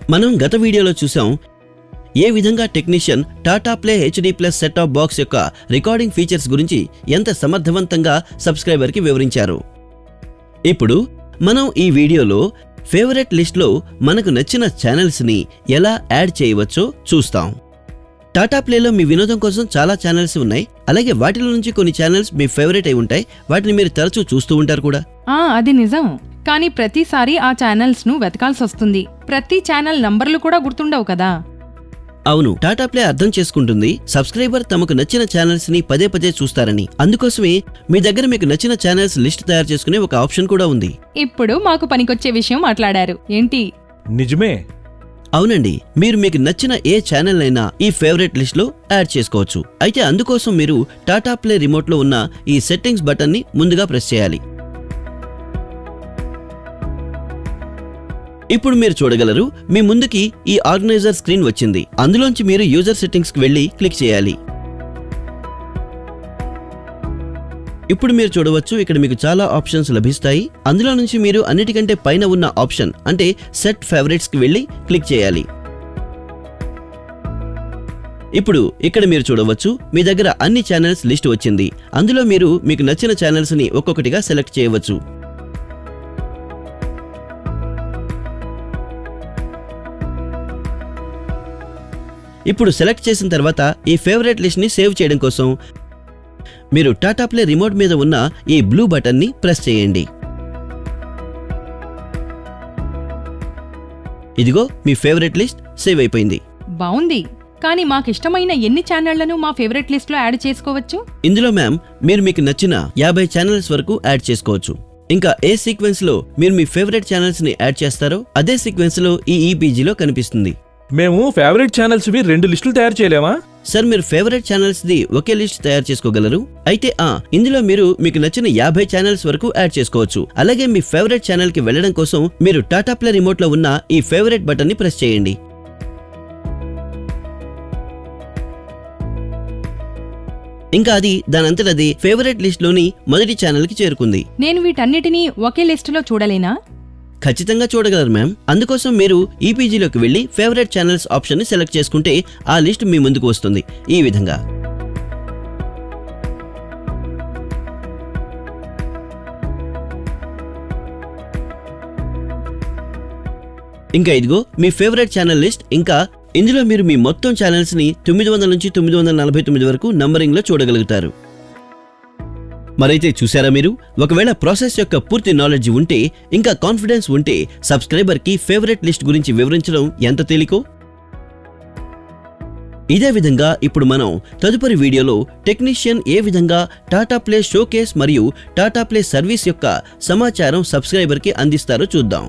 మనం గత వీడియోలో చూసాం ఏ విధంగా technician Tata play HD plus set top box యొక్క రికార్డింగ్ ఫీచర్స్ గురించి ఎంత సమర్థవంతంగా సబ్స్క్రైబర్కి వివరించారు. ఇప్పుడు మనం ఈ వీడియోలో ఫేవరెట్ లిస్ట్లో మనకు నచ్చిన ఛానల్స్ని ఎలా యాడ్ చేయవచ్చో చూస్తాం. టాటా ప్లేలో మీ వినోదం కోసం చాలా ఛానల్స్ ఉన్నాయి. అలాగే వాటిలో నుంచి కొన్ని ఛానల్స్ మీ ఫేవరెట్ అయి ఉంటాయి. వాటిని మీరు తరచూ చూస్తూ ఉంటారు కూడా. అది నిజం. కానీ ప్రతిసారి ఆ ఛానల్స్ ను వెతకాల్సి వస్తుంది. ప్రతి ఛానల్ నంబర్లు కూడా గుర్తుండవు కదా. అవును, టాటా ప్లే అర్థం చేసుకుంటుంది సబ్స్క్రైబర్ తమకు నచ్చిన ఛానల్స్ ని పదే పదే చూస్తారని. అందుకోసమే మీ దగ్గర మీకు నచ్చిన ఛానల్స్ లిస్ట్ తయారు చేసుకునే ఒక ఆప్షన్ కూడా ఉంది. ఇప్పుడు మాకు పనికొచ్చే విషయం మాట్లాడారు. ఏంటి? నిజమే. అవునండి, మీరు మీకు నచ్చిన ఏ ఛానల్ అయినా ఈ ఫేవరెట్ లిస్ట్ లో యాడ్ చేసుకోవచ్చు. అయితే అందుకోసం మీరు టాటా ప్లే రిమోట్ లో ఉన్న ఈ సెట్టింగ్స్ బటన్ ని ముందుగా ప్రెస్ చేయాలి. ఇప్పుడు మీరు చూడగలరు, మీ ముందుకి ఈ ఆర్గనైజర్ స్క్రీన్ వచ్చింది. అందులోంచి మీరు యూజర్ సెట్టింగ్స్ కి వెళ్లి క్లిక్ చేయాలి. ఇప్పుడు మీరు చూడవచ్చు, ఇక్కడ మీకు చాలా ఆప్షన్స్ లభిస్తాయి. అందులో నుంచి మీరు అన్నిటికంటే పైన ఉన్న ఆప్షన్ అంటే సెట్ ఫేవరెట్స్ కి వెళ్లి క్లిక్ చేయాలి. ఇప్పుడు ఇక్కడ మీరు చూడవచ్చు, మీ దగ్గర అన్ని ఛానల్స్ లిస్ట్ వచ్చింది. అందులో మీరు మీకు నచ్చిన ఛానల్స్ ని ఒక్కొక్కటిగా సెలెక్ట్ చేయవచ్చు. ఇప్పుడు సెలెక్ట్ చేసిన తర్వాత ఈ ఫేవరెట్ లిస్ట్ ని సేవ్ చేయడం కోసం మీరు టాటా ప్లే రిమోట్ మీద ఉన్న ఈ బ్లూ బటన్ ని ప్రెస్ చేయండి. ఇదిగో మీ ఫేవరెట్ లిస్ట్ సేవ్ అయిపోయింది. బావుంది. కానీ మాకిష్టమైన ఎన్ని ఛానళ్లను మా ఫేవరెట్ లిస్ట్ లో యాడ్ చేసుకోవచ్చు? ఇందులో మ్యామ్ మీరు మీకు నచ్చిన 50 ఛానల్స్ వరకు యాడ్ చేసుకోవచ్చు. ఇంకా ఏ సీక్వెన్స్ లో మీరు మీ ఫేవరెట్ ఛానల్స్ ని యాడ్ చేస్తారో అదే సీక్వెన్స్ లో ఈ ఈపీజీలో కనిపిస్తుంది. మేము ఫేవరెట్ ఛానల్స్ రెండు లిస్టులు తయారు చేయలేమా? సార్, మీరు favourite channels the okay list తయారు చేసుకోగలరు. అయితే ఇందులో మీరు మీకు నచ్చిన 50 ఛానల్స్ వరకు యాడ్ చేసుకోవచ్చు. అలాగే మీ ఫేవరెట్ ఛానల్ కి వెళ్లడం కోసం మీరు టాటా ప్లే రిమోట్ లో ఉన్న ఈ ఫేవరెట్ బటన్ ని ప్రెస్ చేయండి. ఇంకా అది దానంతటది ఫేవరెట్ లిస్ట్ లోని మొదటి ఛానల్ కి చేరుకుంది. నేను వీటన్నిటినీ ఒకే లిస్టులో చూడలేనా? ఖచ్చితంగా చూడగలరు మ్యామ్. అందుకోసం మీరు ఈపీజీలోకి వెళ్లి ఫేవరెట్ ఛానల్స్ ఆప్షన్ ని సెలెక్ట్ చేసుకుంటే ఆ లిస్ట్ మీ ముందుకు వస్తుంది ఈ విధంగా. ఇంకా ఇదిగో మీ ఫేవరెట్ ఛానల్ లిస్ట్. ఇంకా ఇందులో మీరు మీ మొత్తం ఛానల్స్ ని 900 నుంచి 949 వరకు నంబరింగ్ లో చూడగలుగుతారు. మరైతే చూసారా మీరు? ఒకవేళ ప్రాసెస్ యొక్క పూర్తి నాలెడ్జ్ ఉంటే, ఇంకా కాన్ఫిడెన్స్ ఉంటే సబ్స్క్రైబర్ కి ఫేవరెట్ లిస్ట్ గురించి వివరించడం ఎంత తేలికో. ఇదే విధంగా ఇప్పుడు మనం తదుపరి వీడియోలో టెక్నీషియన్ ఏ విధంగా టాటా ప్లే షోకేస్ మరియు టాటా ప్లే సర్వీస్ యొక్క సమాచారం సబ్స్క్రైబర్ కి అందిస్తారో చూద్దాం.